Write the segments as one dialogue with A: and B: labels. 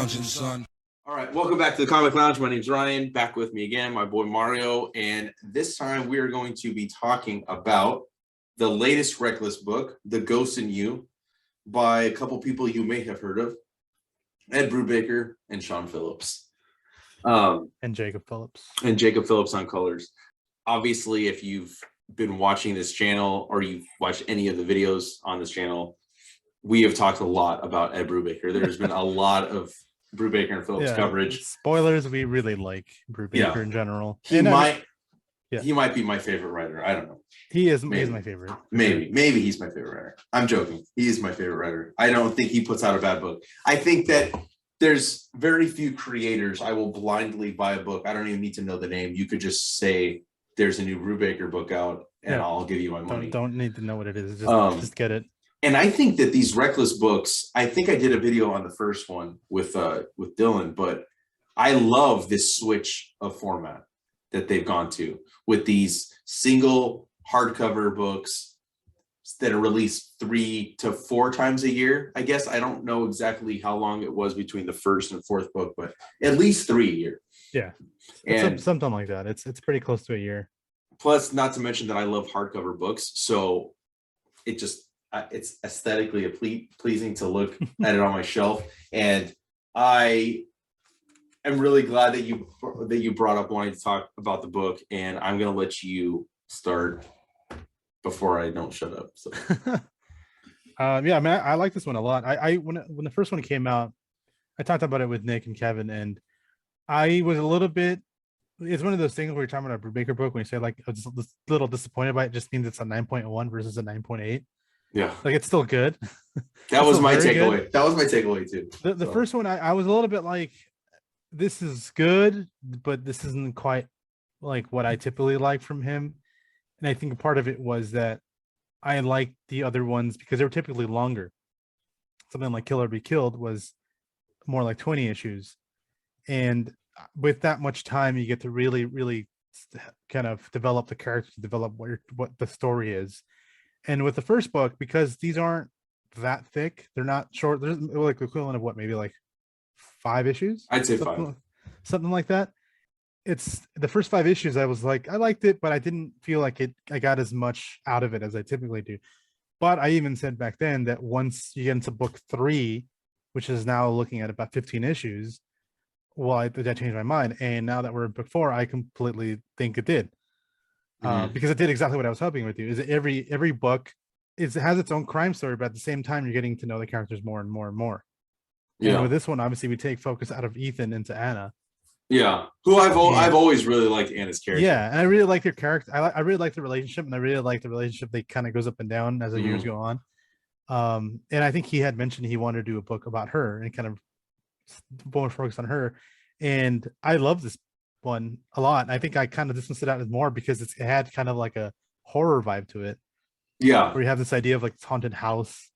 A: lounging, son.
B: All right, welcome back to the Comic Lounge. My name's Ryan. Back with me again, my boy Mario. And this time we are going to be talking about the latest Reckless book, The Ghost in You, by a couple people you may have heard of, Ed Brubaker and Sean Phillips.
C: And Jacob Phillips.
B: And Jacob Phillips on colors. Obviously, if you've been watching this channel or you've watched any of the videos on this channel, we have talked a lot about Ed Brubaker. There's been a lot of Brubaker and Phillips coverage.
C: Spoilers, we really like Brubaker in general.
B: He might be my favorite writer. I don't know.
C: He is my favorite.
B: Maybe he's my favorite writer. I'm joking. He is my favorite writer. I don't think he puts out a bad book. I think that there's very few creators I will blindly buy a book. I don't even need to know the name. You could just say there's a new Brubaker book out and I'll give you my money.
C: Don't need to know what it is. Just get it.
B: And I think that these Reckless books, I think I did a video on the first one with Dylan, but I love this switch of format that they've gone to with these single hardcover books that are released 3 to 4 times a year. I guess I don't know exactly how long it was between the first and fourth book, but at least 3 a year.
C: Yeah, and something like that. It's pretty close to a year.
B: Plus, not to mention that I love hardcover books, so it's aesthetically pleasing to look at it on my shelf. And I am really glad that you brought up wanting to talk about the book, and I'm going to let you start before I don't shut up. So
C: I mean, I like this one a lot. When the first one came out, I talked about it with Nick and Kevin, and I was a little bit, it's one of those things where you're talking about a Brubaker book, when you say like I was a little disappointed by it, just means it's a 9.1 versus a 9.8.
B: Yeah,
C: like it's still good.
B: That was my takeaway. Good. That was my takeaway too.
C: The first one, I was a little bit like, this is good, but this isn't quite like what I typically like from him. And I think part of it was that I liked the other ones because they were typically longer. Something like Kill or Be Killed was more like 20 issues. And with that much time, you get to really, really kind of develop the characters, develop what the story is. And with the first book, because these aren't that thick, they're not short. There's like the equivalent of what, maybe like 5 issues?
B: I'd say 5.
C: Something like that. It's the first 5 issues. I was like, I liked it, but I didn't feel like I got as much out of it as I typically do. But I even said back then that once you get into book 3, which is now looking at about 15 issues, well, I changed my mind. And now that we're in book 4, I completely think it did. Because it did exactly what I was hoping it would do. Is that every book has its own crime story, but at the same time, you're getting to know the characters more and more and more. Yeah. And with this one, obviously, we take focus out of Ethan into Anna.
B: Yeah, who I've always really liked Anna's character.
C: Yeah, and I really like their character. I really like the relationship, and I really like the relationship. They kind of goes up and down as the years go on. And I think he had mentioned he wanted to do a book about her and kind of more focus on her. And I love this one a lot. I think I kind of distanced it out more because it had kind of like a horror vibe to it.
B: Yeah,
C: where you have this idea of like this haunted house.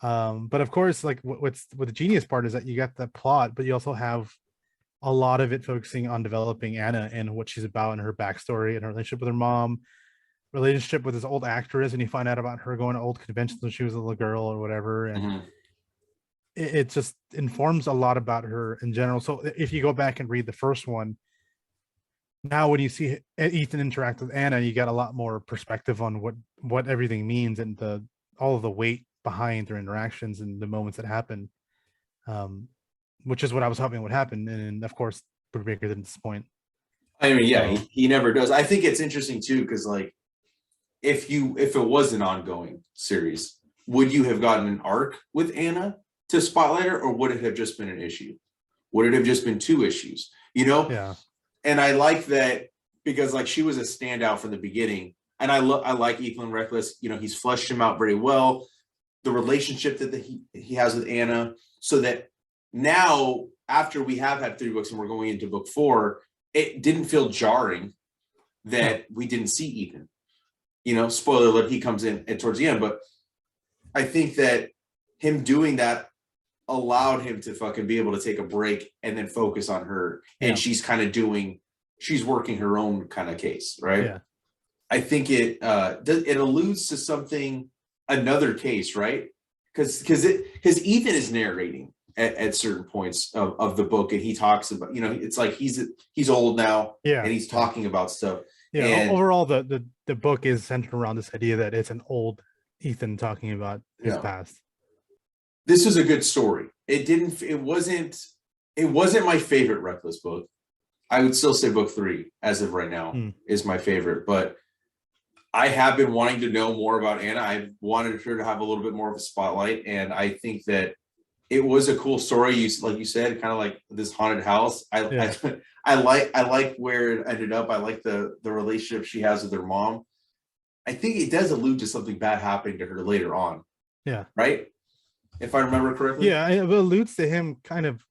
C: But of course, like what the genius part is that you got the plot, but you also have a lot of it focusing on developing Anna and what she's about and her backstory and her relationship with her mom, relationship with this old actress, and you find out about her going to old conventions when she was a little girl or whatever. And it just informs a lot about her in general. So if you go back and read the first one, now when you see Ethan interact with Anna, you got a lot more perspective on what everything means and all of the weight behind their interactions and the moments that happen, which is what I was hoping would happen. And of course, Brubaker didn't disappoint.
B: I mean, yeah, he never does. I think it's interesting too, because like if it was an ongoing series, would you have gotten an arc with Anna to spotlight her, or would it have just been an issue? Would it have just been 2 issues? You know?
C: Yeah. And
B: I like that because like she was a standout from the beginning, and I like Ethan Reckless. You know, he's fleshed him out very well. The relationship that he has with Anna, so that now after we have had 3 books and we're going into book 4, it didn't feel jarring that we didn't see Ethan. You know, spoiler alert, he comes in towards the end, but I think that him doing that allowed him to fucking be able to take a break and then focus on her. And she's kind of she's working her own kind of case, right?
C: Yeah.
B: I think it alludes to another case, right? Because Ethan is narrating at certain points of the book, and he talks about, it's like he's old now,
C: Yeah.
B: and he's talking about stuff.
C: Yeah.
B: And
C: overall, the book is centered around this idea that it's an old Ethan talking about his past.
B: This was a good story. It wasn't my favorite Reckless book. I would still say book 3 as of right now is my favorite, but I have been wanting to know more about Anna. I wanted her to have a little bit more of a spotlight, and I think that it was a cool story. Like you said, kind of like this haunted house. I like where it ended up. I like the relationship she has with her mom. I think it does allude to something bad happening to her later on.
C: Yeah.
B: Right? If I remember correctly.
C: Yeah, it alludes to him kind of.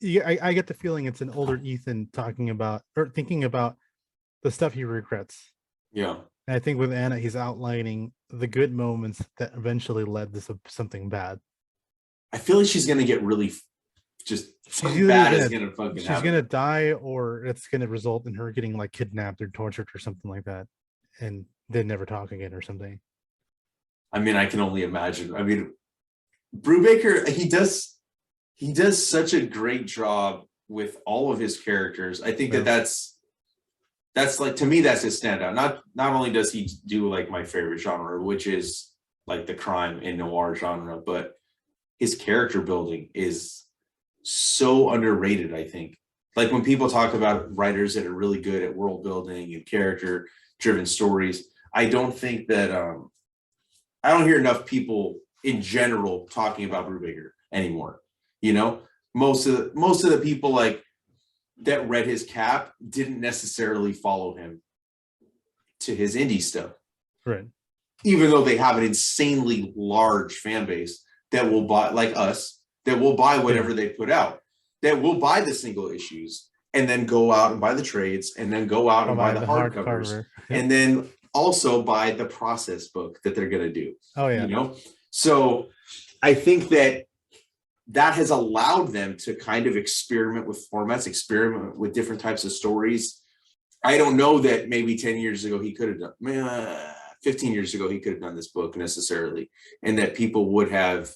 C: I get the feeling it's an older Ethan talking about or thinking about the stuff he regrets.
B: Yeah.
C: And I think with Anna, he's outlining the good moments that eventually led to something bad.
B: I feel like she's gonna get really something bad is gonna fucking happen.
C: She's gonna die, or it's gonna result in her getting like kidnapped or tortured or something like that, and then never talk again or something.
B: I mean, I can only imagine. I mean, Brubaker, he does such a great job with all of his characters. I think that's like, to me, that's his standout. Not only does he do like my favorite genre, which is like the crime and noir genre, but his character building is so underrated. I think, like, when people talk about writers that are really good at world building and character driven stories, I don't think that I don't hear enough people in general talking about Brubaker anymore. Most of the people like that read his cap didn't necessarily follow him to his indie stuff,
C: right?
B: Even though they have an insanely large fan base that will buy, like us, that will buy whatever they put out, that will buy the single issues and then go out and buy the trades and then go out and buy the hardcovers and then also buy the process book that they're going to do.
C: Oh yeah.
B: So I think that has allowed them to kind of experiment with formats, experiment with different types of stories. I don't know that maybe 10 years ago he could have done, 15 years ago he could have done this book necessarily, and that people would have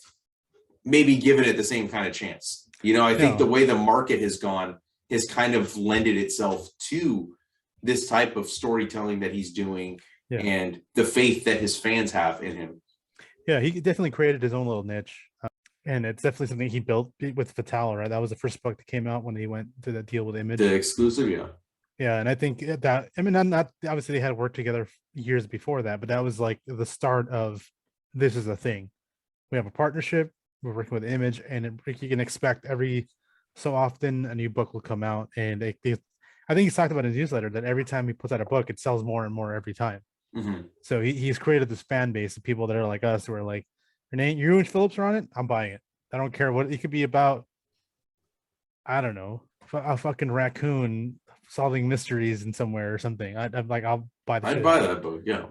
B: maybe given it the same kind of chance. I think the way the market has gone has kind of lended itself to this type of storytelling that he's doing and the faith that his fans have in him.
C: Yeah, he definitely created his own little niche. And it's definitely something he built with Fatale, right? That was the first book that came out when he went to that deal with Image.
B: The exclusive, yeah.
C: Yeah, and I think that, I mean, not obviously they had worked together years before that, but that was like the start of this is a thing. We have a partnership, we're working with Image, and you can expect every so often a new book will come out. And I think he's talked about in his newsletter that every time he puts out a book, it sells more and more every time.
B: Mm-hmm.
C: So he's created this fan base of people that are like us, who are like, you and Phillips are on it, I'm buying it. I don't care what it could be about. I don't know, a fucking raccoon solving mysteries in somewhere or something. I'm like, I'll buy the.
B: I'd buy that book, yeah.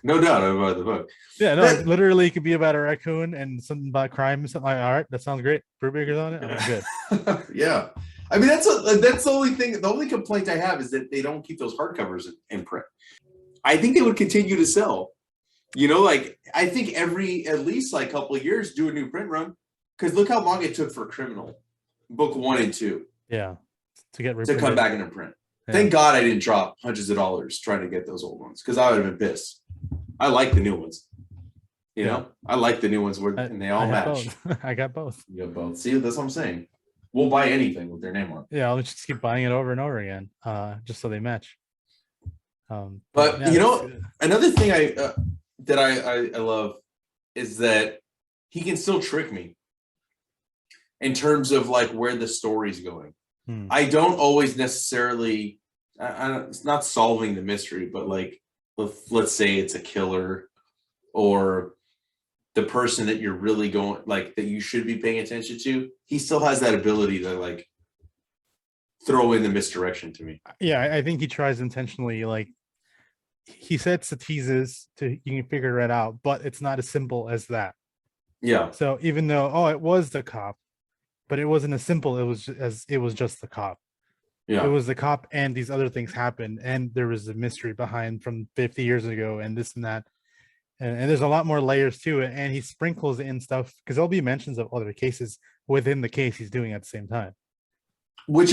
B: No doubt, I'd buy the book.
C: Yeah, no, literally, it could be about a raccoon and something about crime and something. Like, all right, that sounds great. Brubaker's on it. I'm good.
B: Yeah, I mean that's the only thing. The only complaint I have is that they don't keep those hardcovers in print. I think they would continue to sell. Like, I think at least like couple of years do a new print run, because look how long it took for Criminal book 1 and 2 to come back into print. Thank God I didn't drop hundreds of dollars trying to get those old ones, because I would have been pissed. I like the new ones. I like the new ones and they all match.
C: I got both.
B: You got both. See, that's what I'm saying. We'll buy anything with their name on it.
C: Yeah, I'll just keep buying it over and over again, just so they match.
B: But another thing I love is that he can still trick me in terms of like where the story's going. I don't always necessarily, it's not solving the mystery, but like, let's say it's a killer or the person that you're really going, like, that you should be paying attention to. He still has that ability to like throw in the misdirection to me.
C: Yeah, I think he tries intentionally, like, he sets the teases to, you can figure it out, but it's not as simple as that.
B: Yeah.
C: So even though, it was the cop, but it wasn't as simple. It was just the cop. Yeah. It was the cop, and these other things happened, and there was a mystery behind from 50 years ago, and this and that. and there's a lot more layers to it, and he sprinkles in stuff because there'll be mentions of other cases within the case he's doing at the same time.
B: Which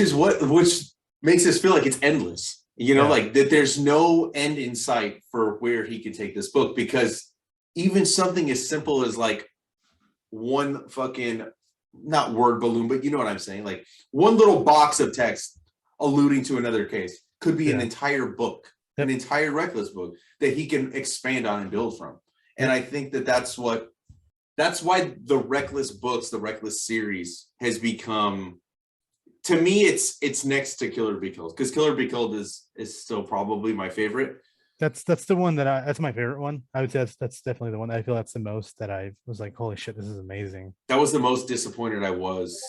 B: makes us feel like it's endless. Like that there's no end in sight for where he could take this book, because even something as simple as like one fucking, not word balloon, but you know what I'm saying? Like one little box of text alluding to another case could be an entire book, an entire Reckless book that he can expand on and build from. And I think that's why the Reckless books, the Reckless series has become, to me, it's next to Killer Be Killed, because Killer Be Killed is still probably my favorite.
C: That's the one that's my favorite one. I would say that's definitely the one I feel that's the most that I was like, holy shit, this is amazing.
B: That was the most disappointed I was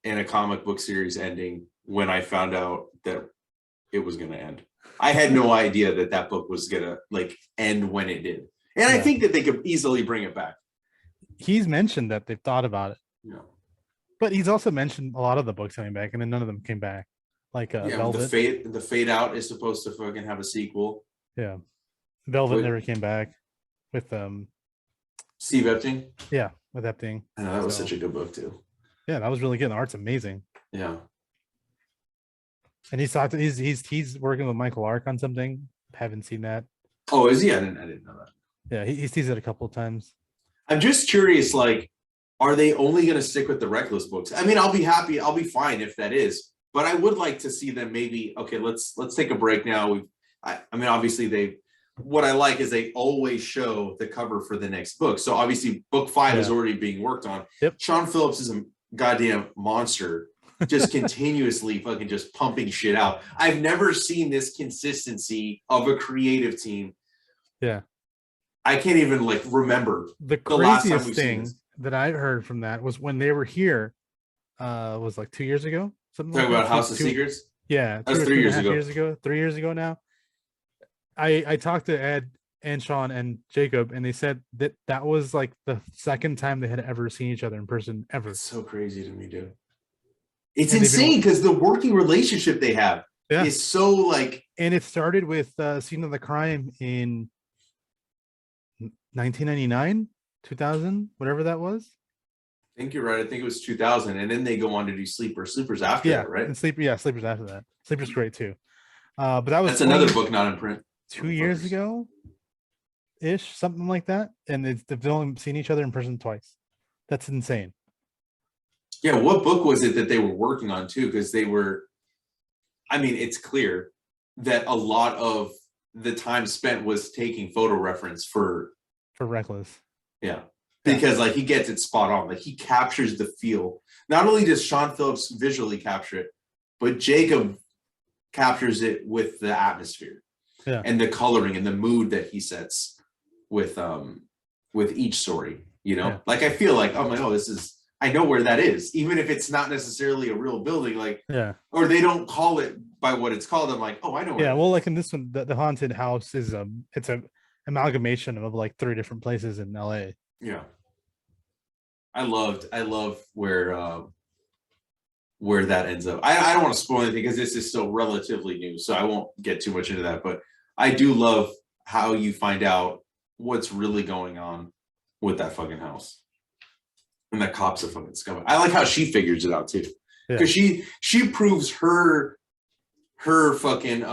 B: in a comic book series ending when I found out that it was going to end. I had no idea that book was going to like end when it did. And I think that they could easily bring it back.
C: He's mentioned that they've thought about it.
B: Yeah.
C: But he's also mentioned a lot of the books coming back, and then none of them came back. Like Velvet.
B: The Fade Out is supposed to fucking have a sequel.
C: Yeah. Velvet never came back with
B: Steve Epting.
C: Yeah, with Epting.
B: I know, that was such a good book too.
C: Yeah, that was really good. The art's amazing.
B: Yeah.
C: And he's working with Michael Ark on something. Haven't seen that.
B: Oh, is he? I didn't know that.
C: Yeah, he's teased it a couple of times.
B: I'm just curious, like, are they only going to stick with the Reckless books? I mean, I'll be happy. I'll be fine if that is. But I would like to see them maybe, okay, let's take a break now. I mean, obviously what I like is they always show the cover for the next book. So obviously book 5 is already being worked on.
C: Yep.
B: Sean Phillips is a goddamn monster, just continuously fucking just pumping shit out. I've never seen this consistency of a creative team.
C: Yeah.
B: I can't even like remember
C: the craziest thing that I heard from that was when they were here, was like 2 years ago. Something
B: talking
C: like
B: about House of Secrets.
C: Yeah,
B: that was 3 years ago.
C: 3 years ago now. I talked to Ed and Sean and Jacob, and they said that was like the second time they had ever seen each other in person ever.
B: It's so crazy to me, dude. It's insane because the working relationship they have is so like.
C: And it started with Scene of the Crime in 1999, 2000, whatever that was.
B: I think you're right. I think it was 2000, and then they go on to do Sleepers after that, right?
C: And Sleepers after that. Sleepers great too. But that's
B: another book not in print.
C: 2 years ago, ish, something like that, and they've only seen each other in person twice. That's insane.
B: Yeah, what book was it that they were working on too? Because they were, I mean, it's clear that a lot of the time spent was taking photo reference for
C: Reckless.
B: Yeah. Because like he gets it spot on. Like he captures the feel. Not only does Sean Phillips visually capture it, but Jacob captures it with the atmosphere and the coloring and the mood that he sets with each story. Like I feel like, oh my god, I know where that is, even if it's not necessarily a real building, like or they don't call it by what it's called. I'm like, oh, I know where
C: well, like in this one, the haunted house is it's a amalgamation of like 3 different places in LA.
B: Yeah. I love where that ends up. I don't want to spoil anything because this is still relatively new, so I won't get too much into that, but I do love how you find out what's really going on with that fucking house. And the cops are fucking scum. I like how she figures it out too. Because she proves her fucking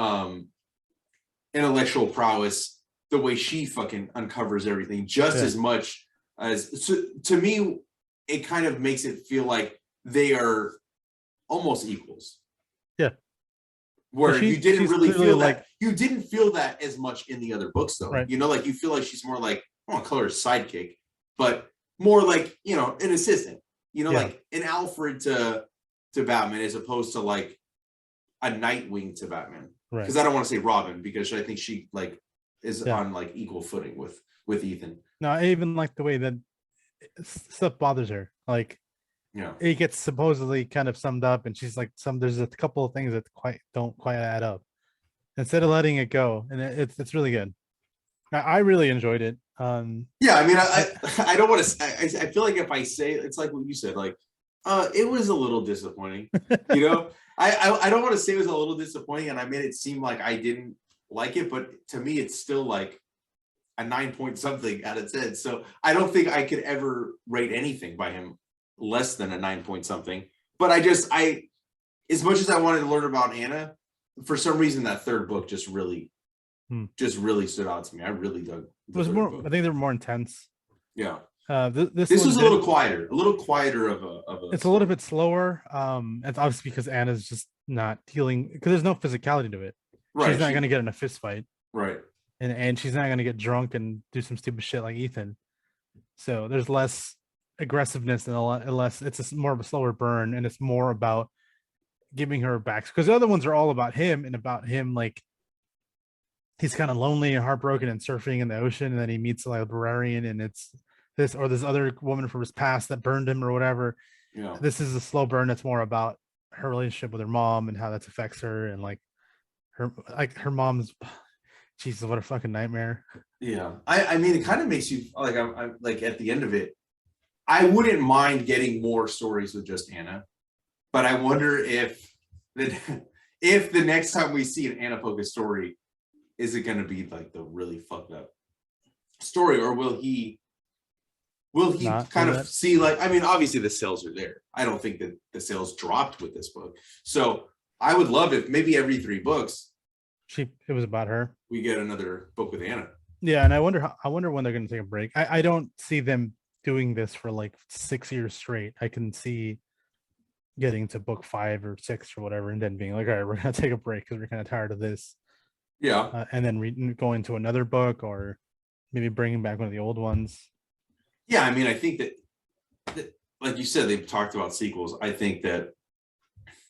B: intellectual prowess the way she fucking uncovers everything just as much as to me. It kind of makes it feel like they are almost equals. Yeah. Where you didn't really feel like you didn't feel that as much in the other books though. Right. Like you feel like she's more like, I want to call her a sidekick, but more like, an assistant, like an Alfred to Batman as opposed to like a Nightwing to Batman. Right. Because I don't want to say Robin because I think she like is on like equal footing with Ethan.
C: No, I even like the way that stuff bothers her. Like, it gets supposedly kind of summed up, and she's like, there's a couple of things that don't quite add up. Instead of letting it go, and it's really good. I really enjoyed it.
B: I mean, I don't want to. I feel like if I say it's like what you said, like, it was a little disappointing. I don't want to say it was a little disappointing, and I made it seem like I didn't like it, but to me, it's still like a 9 point something out of 10. So I don't think I could ever rate anything by him less than a 9 point something. But I as much as I wanted to learn about Anna, for some reason that third book just really stood out to me. I really dug
C: It was more. I think they were more intense.
B: Yeah.
C: This
B: was a little quieter of a.
C: It's a little bit slower. It's obviously because Anna's just not dealing because there's no physicality to it. Right. She's not going to get in a fist fight.
B: Right.
C: And she's not going to get drunk and do some stupid shit like Ethan. So there's less aggressiveness and a lot less. It's more of a slower burn, and it's more about giving her back because the other ones are all about him and about him like he's kind of lonely and heartbroken and surfing in the ocean, and then he meets a librarian, and it's this other woman from his past that burned him or whatever.
B: Yeah.
C: This is a slow burn that's more about her relationship with her mom and how that affects her, and like her mom's. Jesus, what a fucking nightmare.
B: Yeah. I mean, it kind of makes you like, I'm like at the end of it, I wouldn't mind getting more stories with just Anna, but I wonder if the next time we see an Anna Poca story, is it going to be like the really fucked up story, or will he not kind of see like, I mean, obviously the sales are there. I don't think that the sales dropped with this book. So I would love if maybe every 3 books,
C: it was about her.
B: We get another book with Anna.
C: Yeah, and I wonder when they're going to take a break. I don't see them doing this for like 6 years straight. I can see getting to book 5 or 6 or whatever, and then being like, all right, we're going to take a break because we're kind of tired of this.
B: Yeah,
C: and then going to another book, or maybe bringing back one of the old ones.
B: Yeah, I mean, I think that like you said, they've talked about sequels. I think that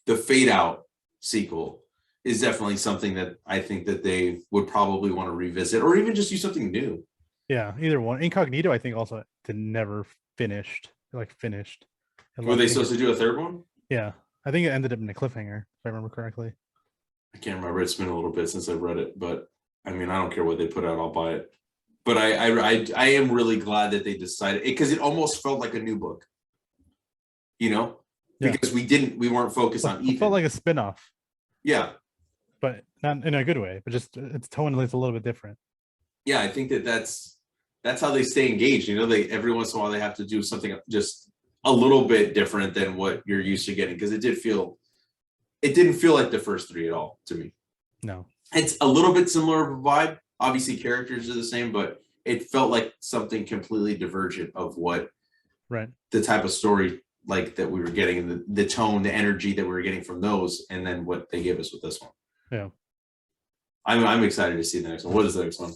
B: the Fade Out sequel is definitely something that I think that they would probably want to revisit, or even just do something new.
C: Yeah, either one. Incognito, I think, also never finished.
B: Were they supposed to do a third one?
C: Yeah, I think it ended up in a cliffhanger, if I remember correctly.
B: I can't remember. It's been a little bit since I've read it, but I mean, I don't care what they put out, I'll buy it. But I am really glad that they decided it, because it almost felt like a new book, because we weren't focused on Ethan.
C: It felt like a spinoff.
B: Yeah.
C: But not in a good way, but just its tone is a little bit different.
B: Yeah, I think that's how they stay engaged. They every once in a while they have to do something just a little bit different than what you're used to getting, because it didn't feel like the first 3 at all to me.
C: No.
B: It's a little bit similar vibe. Obviously characters are the same, but it felt like something completely divergent of what the type of story like that we were getting, the tone, the energy that we were getting from those, and then what they gave us with this one.
C: Yeah,
B: I'm excited to see the next one. What is the next one?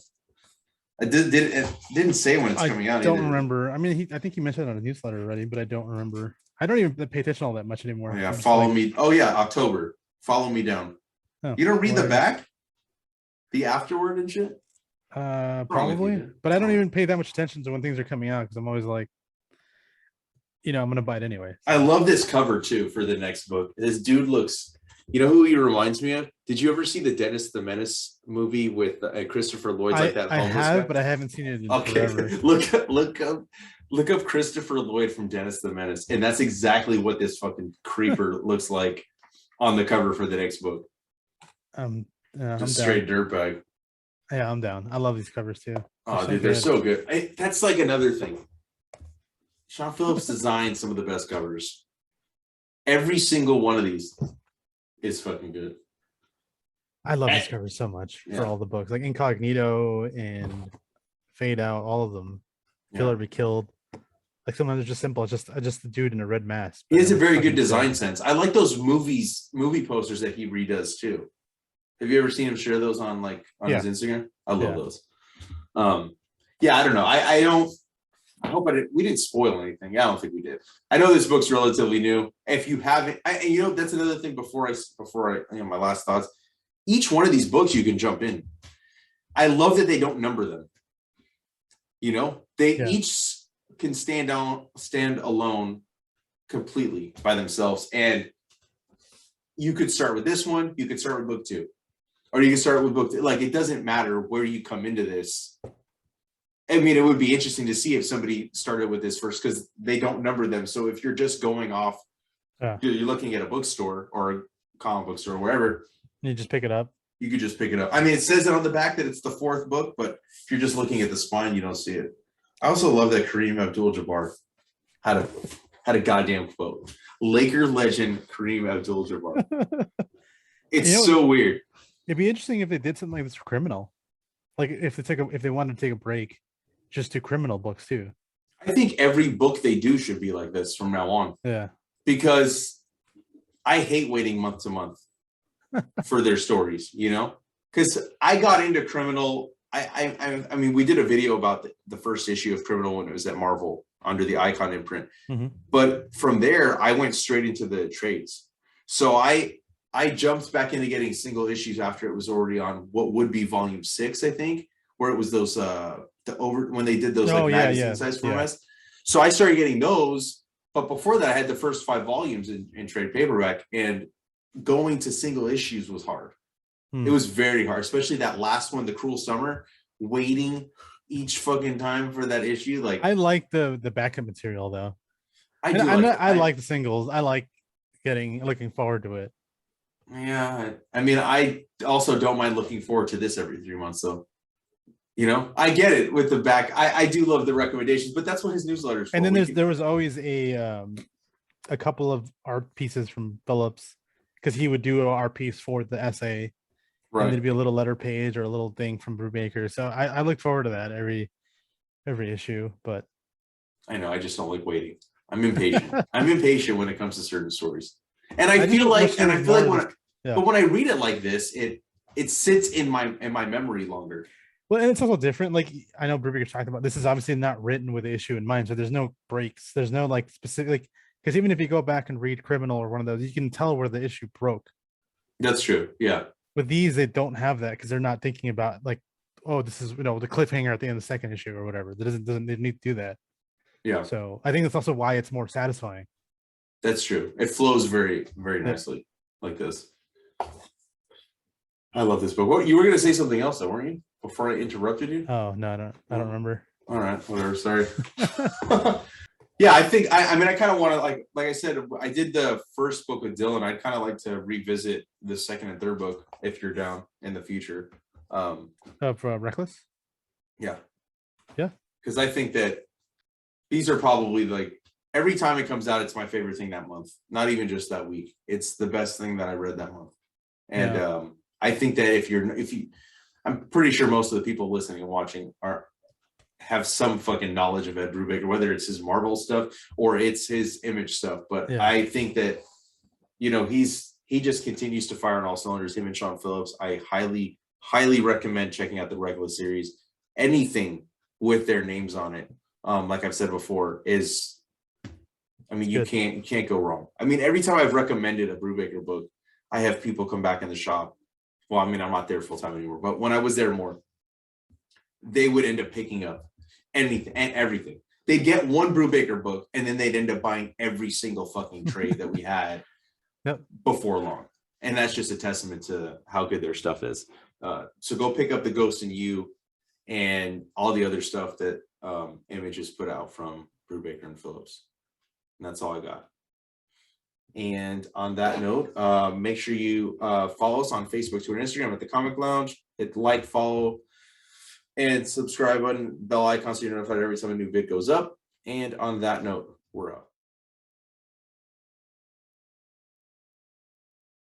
B: It didn't say when it's coming out.
C: I don't remember. I mean, I think he mentioned it on a newsletter already, but I don't remember. I don't even pay attention all that much anymore.
B: Oh, yeah, follow me. Oh yeah, October. Follow me down. Oh, you don't read the back, the afterword and shit.
C: Probably, but I don't even pay that much attention to when things are coming out, because I'm always like, I'm gonna buy it anyway.
B: I love this cover too for the next book. This dude looks. You know who he reminds me of? Did you ever see the Dennis the Menace movie with Christopher Lloyd? Like that homeless guy?
C: But I haven't seen it in
B: forever. Look up Christopher Lloyd from Dennis the Menace, and that's exactly what this fucking creeper looks like on the cover for the next book. Just straight dirtbag.
C: Yeah, I'm down. I love these covers too.
B: They're so good. That's like another thing. Sean Phillips designed some of the best covers. Every single one of these is fucking good.
C: I love these covers so much for all the books, like Incognito and Fade Out, all of them. Kill or Be Killed. Like sometimes it's just simple. It's just the dude in a red mask.
B: He has a very good design sense. I like those movie posters that he redoes too. Have you ever seen him share those on his Instagram? I love those. I don't know. I hope we didn't spoil anything. Yeah, I don't think we did. I know this book's relatively new. If you haven't, that's another thing before I my last thoughts. Each one of these books you can jump in. I love that they don't number them. They each can stand alone completely by themselves. And you could start with this one, you could start with book 2. Or you can start with book 3. Like, it doesn't matter where you come into this. I mean, it would be interesting to see if somebody started with this first, because they don't number them. So if you're just going off, you're looking at a bookstore or a comic book store or wherever,
C: you just pick it up.
B: You could just pick it up. I mean, it says it on the back that it's the 4th book, but if you're just looking at the spine, you don't see it. I also love that Kareem Abdul-Jabbar had a goddamn quote. Laker legend Kareem Abdul-Jabbar. It's so weird.
C: It'd be interesting if they did something like this for Criminal. Like if they wanted to take a break, just do Criminal books too.
B: I think every book they do should be like this from now on.
C: Yeah.
B: Because I hate waiting month to month for their stories, you know? Because I got into Criminal. I mean, we did a video about the first issue of Criminal when it was at Marvel under the Icon imprint.
C: Mm-hmm.
B: But from there, I went straight into the trades. So I jumped back into getting single issues after it was already on what would be volume 6, I think, where it was those when they did those magazine size formats. Yeah. So I started getting those, but before that I had the first 5 volumes in trade paperback, and going to single issues was hard. It was very hard, especially that last one, The Cruel Summer, waiting each fucking time for that issue. Like,
C: I like the backup material though. I like the singles. I like looking forward to it.
B: Yeah, I mean, I also don't mind looking forward to this every 3 months. So, you know, I get it with the back. I do love the recommendations, but that's what his newsletters.
C: And then there was always a couple of art pieces from Phillips, because he would do an art piece for the essay, right? And there'd be a little letter page or a little thing from Brubaker. So I look forward to that every issue. But
B: I know I just don't like waiting. I'm impatient. I'm impatient when it comes to certain stories. And I feel like but when I read it like this, it sits in my memory longer.
C: Well, and it's also different. Like, I know Brubaker talked about, this is obviously not written with the issue in mind, so there's no breaks. There's no like specific, because even if you go back and read Criminal or one of those, you can tell where the issue broke.
B: That's true. Yeah.
C: With these, they don't have that because they're not thinking about like, oh, this is, the cliffhanger at the end of the second issue or whatever. That doesn't they need to do that.
B: Yeah.
C: So I think that's also why it's more satisfying.
B: That's true. It flows very, very nicely like this. I love this book. What, you were going to say something else though, weren't you? Before I interrupted you?
C: Oh no, I don't remember.
B: All right, whatever. Sorry. Yeah, I think I mean I kind of want to like I said, I did the first book with Dylan. I'd kind of like to revisit the second and third book if you're down in the future.
C: Of Reckless.
B: Yeah.
C: Yeah.
B: Because I think that these are probably like every time it comes out, it's my favorite thing that month. Not even just that week. It's the best thing that I read that month. And I think that if you, I'm pretty sure most of the people listening and watching have some fucking knowledge of Ed Brubaker, whether it's his Marvel stuff or it's his Image stuff. But I think that, you know, he just continues to fire on all cylinders. Him and Sean Phillips. I highly, highly recommend checking out the regular series. Anything with their names on it, like I've said before, is, I mean, you can't go wrong. I mean, every time I've recommended a Brubaker book, I have people come back in the shop. Well, I mean, I'm not there full time anymore, but when I was there more, they would end up picking up anything and everything. They'd get one Brubaker book, and then they'd end up buying every single fucking trade that we had before long. And that's just a testament to how good their stuff is. So go pick up The Ghost in You and all the other stuff that Image has put out from Brubaker and Phillips. And that's all I got. And on that note, make sure you follow us on Facebook, Twitter, and Instagram at The Comic Lounge. Hit the like, follow, and subscribe button, bell icon so you're notified every time a new vid goes up. And on that note, we're out.